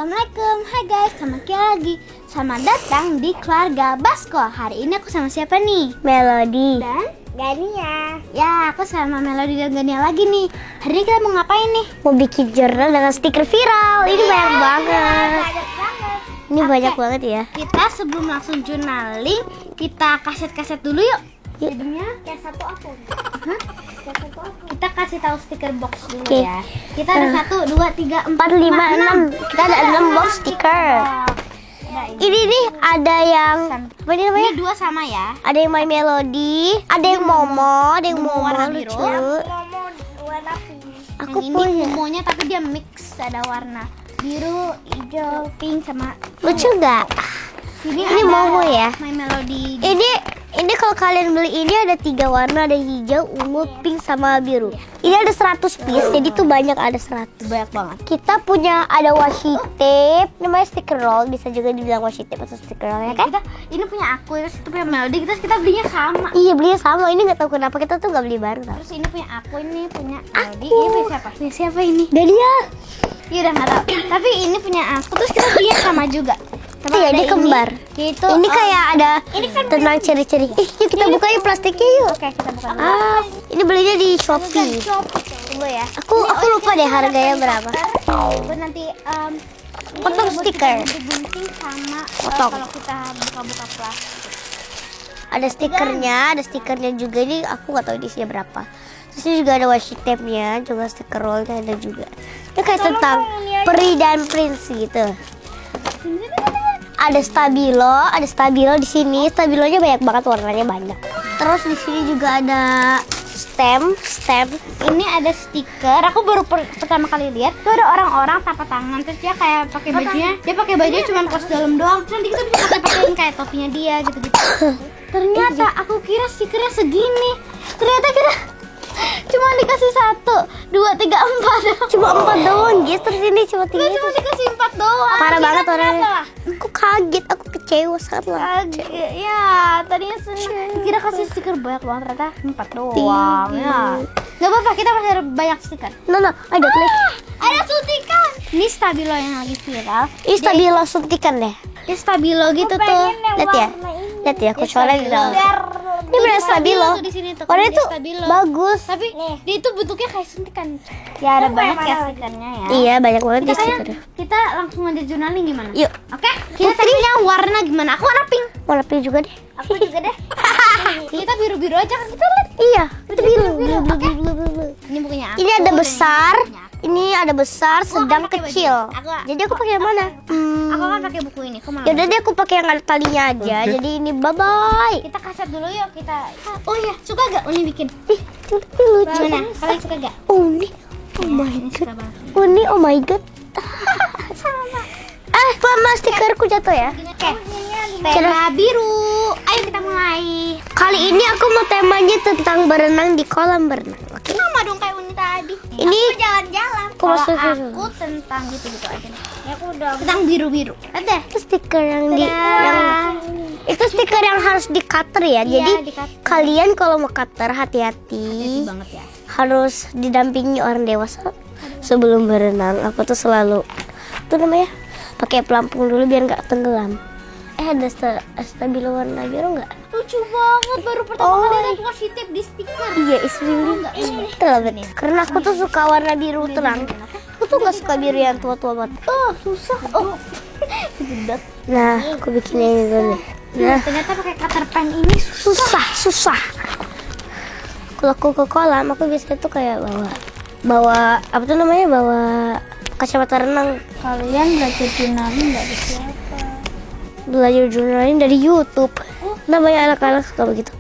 Assalamualaikum, hai guys, selamat datang di keluarga Basko. Hari ini aku sama siapa nih? Melody Dan Gania. ya, aku sama Melody dan Gania lagi nih. Hari ini kita mau ngapain nih? Mau bikin jurnal dengan stiker viral. Ini banyak banget. Ini banyak banget ya. Kita sebelum langsung journaling, kita kaset-kaset dulu yuk. Jadinya Yang satu aku. kita kasih tahu stiker box dulu Oke. ya. Kita ada 1, 2, 3, 4, 4, 5, 6. Kita ada 6 box stiker. Ini nih ada yang apa ini namanya? Ini 2 sama ya. Ada yang My Melody, ada yang Momo, ada yang Momo Momo warna lucu. biru. Aku Yang ini punya. momonya tapi dia mix, ada warna biru, hijau, pink sama Lucu nggak? Ini Ini ada Momo ya. My Melody. Ini kalau kalian beli ini ada 3 warna, ada hijau, ungu, pink sama biru. Ini ada 100 piece, jadi tuh banyak, ada 100. Banyak banget. Kita punya ada washi tape, namanya sticker roll, bisa juga dibilang washi tape atau sticker roll ya kan? Ini punya aku, terus itu punya Melody, terus kita belinya sama. Iya belinya sama, ini nggak tahu kenapa kita tuh nggak beli baru tau. Terus ini punya aku, ini punya Melody. Ini punya siapa? Punya siapa ini? Gania. Iya udah nggak tahu. Tapi ini punya aku, terus kita belinya sama juga. Sama Iya, ada dia kembar. Gitu. Ini kayak ada kan tentang ciri-ciri. Yuk kita buka yuk plastiknya yuk. Oke, kita buka dulu. Ini belinya di Shopee. Tunggu ya. Aku lupa deh harganya berapa. Buat nanti Potong buat stiker. kita digunting sama Potong. kalau kita buka-buka plastik. Ada stikernya juga. Ini aku nggak tahu isinya berapa. Terus ini juga ada washi tape-nya, juga stiker roll-nya ada juga. Ini kayak tentang peri dan prince gitu. Ada stabilo di sini. Stabilonya banyak banget, warnanya banyak. Terus di sini juga ada stem. Ini ada stiker. Aku baru pertama kali lihat. Tuh ada orang-orang tapak tangan. Terus dia kayak pakai bajunya. Dia pakai bajunya cuma kaos dalam doang. Terus nanti kita bisa pakai-pakein kayak topinya dia gitu-gitu. Ternyata aku kira stikernya segini. Ternyata kita cuma dikasih 1, 2, 3, 4. Cuma 4 doang guys. Terus ini cuma 3. Kita cuma dikasih 4 doang. Parah banget Kira-kira orangnya. apa? Aku kaget, aku kecewa sangat. Ya, tadinya senang. Kira kasih stiker banyak banget, ternyata 4 doang. Ya. Gak apa-apa, kita masih ada banyak stiker. Nah, ada klik. Ada suntikan. Ini stabilo yang lagi viral. Ini stabilo suntikan deh. Ini stabilo gitu tuh. Lihat ya, aku coret di dalam. Ini benar stabilo. Tuh di sini tuh. Warnanya Ini tuh stabilo. bagus. Tapi dia itu bentuknya kayak suntikan. Ya ada banyak ya stikernya ya. Iya, banyak banget di Kita kayak stiker. kita langsung aja journaling gimana? Yuk. Oke. Kita tadinya warna gimana? Aku warna pink. Warna pink juga deh. Aku juga deh. Kita biru-biru aja kan kita lihat. Iya, itu biru. Oke. Biru. Ini bukunya aku. Ini ada dan besar. ini punya aku. Ini ada besar, sedang, pakai baju. kecil. Aku- Jadi aku pakai yang mana? Aku kan pakai buku ini. Kemana? Yaudah deh, aku pakai yang ada talinya aja. Jadi ini bye bye. Kita kaset dulu yuk kita. Oh iya, suka gak Uni bikin? Ih, ini lucu. Gimana? Kalian suka gak? Uni, oh my Ini god. suka banget. Uni, oh my god. Mama stikerku jatuh ya. Oke. Tema biru. Ayo kita mulai. Kali ini aku mau temanya tentang berenang di kolam berenang. Oke. Sama dong kayak Uni tadi. Ini Aku jalan-jalan. Kalau Aku tentang gitu-gitu aja. Ya aku udah. Tentang biru-biru. Ada. itu stiker yang Dadah. itu stiker yang harus di cutter ya. Iya, Jadi di-cutter. kalian kalau mau cutter Hati hati-hati. banget ya. Harus didampingi orang dewasa sebelum berenang. Aku tuh selalu pakai pelampung dulu biar nggak tenggelam. Ada stabilo warna biru nggak? Lucu banget, baru pertama kali lihat washi tape di stiker. Iya, is really ini. Karena aku tuh suka warna biru terang. Aku tuh nggak suka biru yang tua-tua banget. Oh, susah. Oh. Nah, aku bikin yang ini nih. Nah, Ternyata pakai cutter pen ini susah. Kalau aku ke kolam, aku biasanya tuh kayak bawa apa tuh namanya, bawa kacamata renang. Kalian belajar journaling dari siapa? Belajar journaling dari YouTube. Namanya anak-anak suka begitu.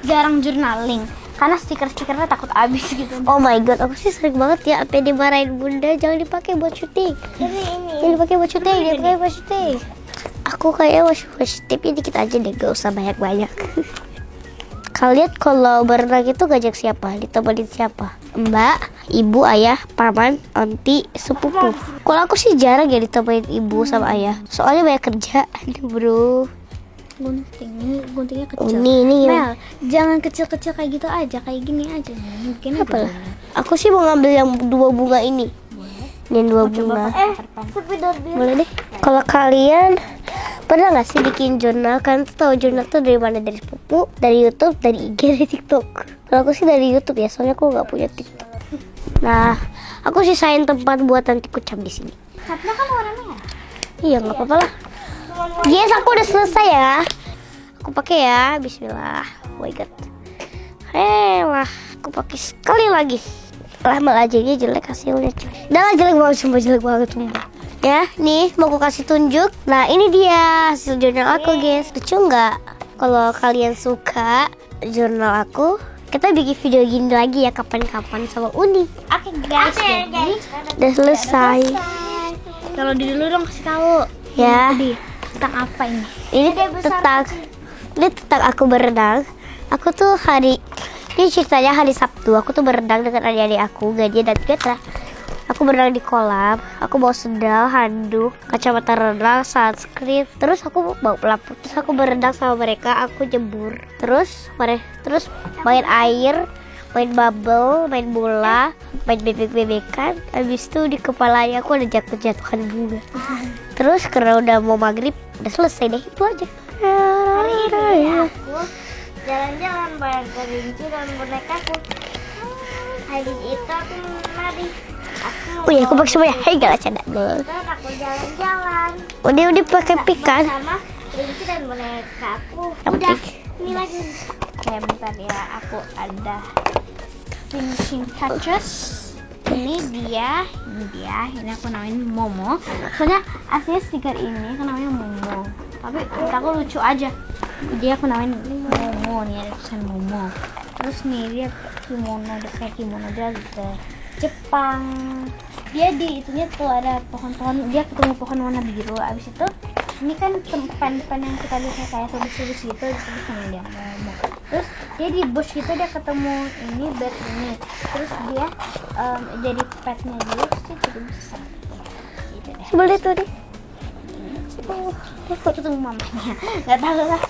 Jarang journaling karena stiker-stikernya takut habis gitu. Oh my god, aku sih sering banget ya sampai dimarahin bunda, jangan dipakai buat syuting. Jangan dipakai buat syuting, Aku kayak washi tape dikit aja deh, gak usah banyak-banyak. Kalian kalau berenang itu ngajak siapa? Ditemenin siapa? Mbak, ibu, ayah, paman, aunty, sepupu. Kalau aku sih jarang ya ditemenin ibu sama ayah. Soalnya banyak kerja, bro. Guntingnya kecil. Ini Mel, jangan kecil-kecil kayak gitu aja, kayak gini aja. Mungkin apa lah? Aku sih mau ngambil yang 2 bunga ini. Ini 2 bunga. Boleh deh. Kalau kalian pernah nggak sih bikin jurnal? Kan tahu jurnal tuh dari mana? Dari sepupu, dari YouTube, dari IG, dari TikTok. Kalau aku sih dari YouTube ya, soalnya aku nggak punya TikTok. Nah, aku sisain tempat buat nanti kucap di sini. Catnya kan warna merah. Iya, nggak apa-apa lah. Yes, aku udah selesai ya. Aku pakai ya. Bismillah. Oh my god. Lah, aku pakai sekali lagi. Lama aja ini jelek hasilnya. Dah lah, jelek banget, sumpah. Ya, nih mau aku kasih tunjuk. Nah, ini dia hasil jurnal aku, guys. Lucu nggak? Kalau kalian suka jurnal aku, kita bikin video gini lagi ya kapan-kapan sama Uni. Oke guys, jadi Udah selesai. kalau di dulu dong kasih tahu. Ya. Di tentang apa ini? Ini tentang aku berenang. Aku tuh ini ceritanya hari Sabtu. Aku tuh berenang dengan adik-adik aku, Gadia dan Petra. Aku berenang di kolam. Aku bawa sendal, handuk, kacamata renang, sunscreen. Terus aku bawa pelampung. Terus aku berenang sama mereka. Aku jemur. Terus main air, main bubble, main bola, main bebek-bebekan. Habis itu di kepalanya aku ada jatuhan bunga. Terus karena udah mau maghrib, udah selesai deh, itu aja. Hari ini aku jalan-jalan bareng kelinci dan bonekaku. Hari itu aku menari. Oh iya, aku pakai semuanya. Hei, gak canda. Aku jalan-jalan. Udah pakai pikan. Sama kelinci dan bonekaku. Yang Udah, pik. ini lagi. Kayak bentar ya, aku ada finishing touches. Ini dia, ini aku namain Momo. Soalnya aslinya stiker ini aku namanya Momo, tapi menurut aku lucu aja. Dia aku namain Momo, nih ada tulisan Momo. Terus nih dia kimono, kayak kimono dia gitu Jepang. Dia di itunya tuh ada pohon-pohon, dia ketemu pohon warna biru. Abis itu ini kan depan yang kita lihat kayak tulis-tulis gitu, terus sama dia Momo. Terus dia di bush gitu, dia ketemu ini bird ini. Terus dia jadi petnya dia, terus dia jadi besar gitu deh. Boleh tuh deh. Kok ketemu mamanya? Gak tahu lah.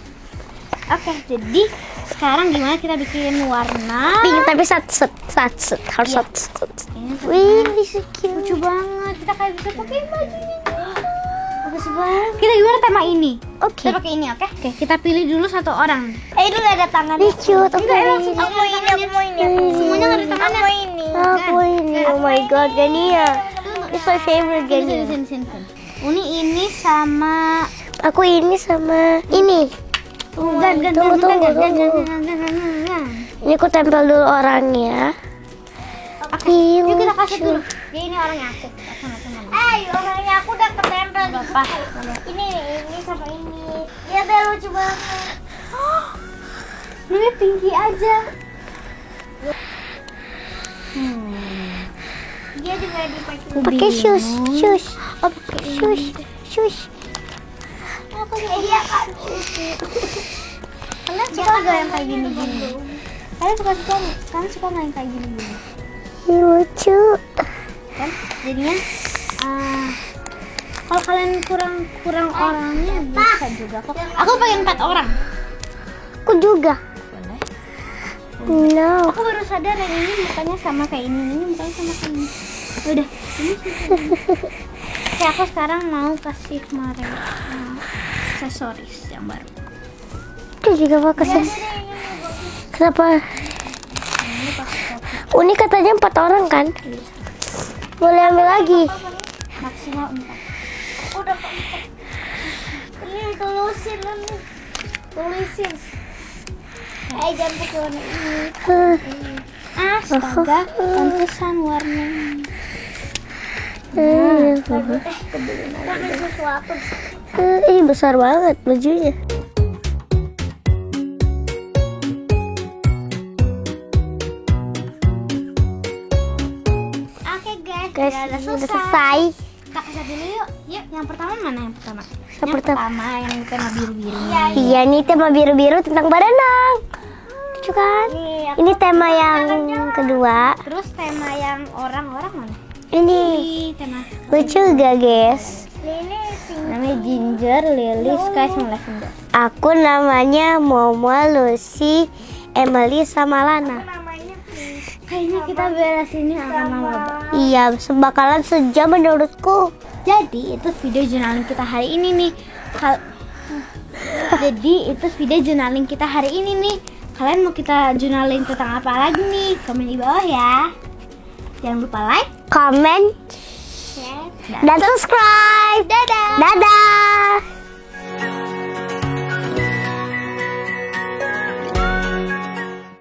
Oke, jadi sekarang gimana kita bikin warna Pink tapi sat harus Iya. sat. ini? Wih, so cute. Lucu banget, kita kayak bisa pakai bajunya. Bagus banget. Kita gimana tema ini? Oke. Kita pakai ini, oke? Oke, kita pilih dulu satu orang. Ini gak ada tangannya. Cute, aku mau ini. Semuanya nggak ada tangannya. Aku ini. Oh my god, Gania. It's my favorite Gania. Sini. Ini sama Aku ini sama ini. Tunggu. Ini aku tempel dulu orangnya. Yuk kita kasih dulu. Ya ini orangnya aku. Orangnya aku udah ketempel di Bapak. Ini sama ini. Ya udah lucu banget. Ini tinggi aja. Dia juga dipakai. Pakai shoes. Oh, pakai shoes. Aku iya kan. Kalian suka gak yang kayak gini-gini? Kalian suka nggak yang kayak gini-gini? Ini lucu. Kan jadinya kalau kalian kurang orangnya bisa juga kok. Aku pengen 4 orang. Aku juga. Boleh. No. Aku baru sadar yang ini mukanya sama kayak ini mukanya sama kayak ini. Udah, ini Oke, aku sekarang mau kasih mereka aksesoris yang baru. Dia juga mau keses. Kenapa? Uni katanya 4 orang kan? Boleh ambil lagi. Maksimal 4. Udah 4. Ini tulisin. Jangan pakai warna ini. Astaga, pantesan warnanya. Ini besar banget bajunya. Oke guys, Guys, udah udah selesai. Kita kasih dulu yuk. Yang pertama mana yang pertama? Yang pertama. Yang tema biru-biru. Iya, ini tema biru-biru tentang berenang. Lucu kan? Ini tema yang kedua. Terus tema yang orang-orang mana? Ini Tema lucu gak, guys? namanya Ginger, Lily, Sky, sama Lavender. Aku namanya Momo, Lucy, Emily, sama Lana. Kayaknya kita beresinnya akan lama banget. Iya, bakalan sejam menurutku. Jadi itu video journaling kita hari ini nih. Jadi itu video journaling kita hari ini nih. Kalian mau kita journaling tentang apa lagi nih? Komen di bawah ya. Jangan lupa like, Comment, share, dan subscribe. Dadah. Dadah.